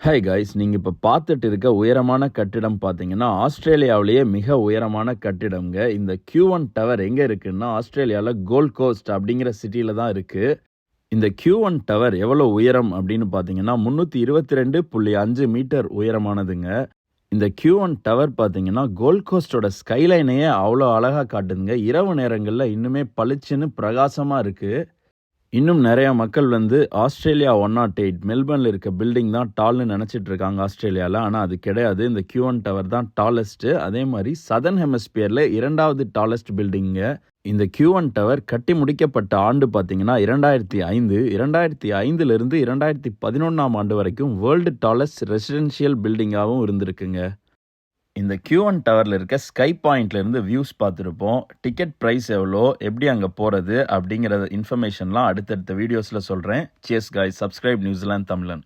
Hi guys, நீங்கள் இப்போ பார்த்துட்டு இருக்க உயரமான கட்டிடம் பார்த்தீங்கன்னா ஆஸ்திரேலியாவிலேயே மிக உயரமான கட்டிடம்ங்க. இந்த Q1 டவர் எங்கே இருக்குன்னா ஆஸ்திரேலியாவில் கோல்ட் கோஸ்ட் அப்படிங்கிற சிட்டியில் தான் இருக்குது. இந்த Q1 டவர் எவ்வளோ உயரம் அப்படின்னு பார்த்தீங்கன்னா 322.5 மீட்டர் உயரமானதுங்க. இந்த Q1 டவர் பார்த்தீங்கன்னா கோல்ட் கோஸ்டோட ஸ்கைலைனையே அவ்வளோ அழகாக காட்டுதுங்க. இரவு நேரங்களில் இன்னுமே பளிச்சுன்னு பிரகாசமாக இருக்குது. இன்னும் நிறையா மக்கள் ஆஸ்திரேலியா 108 மெல்பர்னில் இருக்க பில்டிங் தான் டால்னு நினச்சிட்டு இருக்காங்க ஆஸ்திரேலியாவில். ஆனால் அது கிடையாது. இந்த Q1 டவர் தான் டாலஸ்ட்டு. அதே மாதிரி சதர்ன் ஹெமிஸ்பியரில் 2வது டாலஸ்ட் பில்டிங்க. இந்த Q1 டவர் கட்டி முடிக்கப்பட்ட ஆண்டு பார்த்தீங்கன்னா 2005. 2005லிருந்து 2011ஆம் ஆண்டு வரைக்கும் வேர்ல்டு டாலஸ்ட் ரெசிடென்ஷியல் பில்டிங்காகவும் இருந்திருக்குங்க. இந்த Q1 டவரில் இருக்க ஸ்கை பாயிண்ட்லேருந்து வியூஸ் பார்த்துருப்போம். டிக்கெட் ப்ரைஸ் எவ்வளோ, எப்படி அங்கே போகிறது அப்படிங்கிற இன்ஃபர்மேஷன்லாம் அடுத்தடுத்த வீடியோஸில் சொல்கிறேன். சியர்ஸ் காய்ஸ், சப்ஸ்கிரைப் நியூசிலாந்து தமிழன்.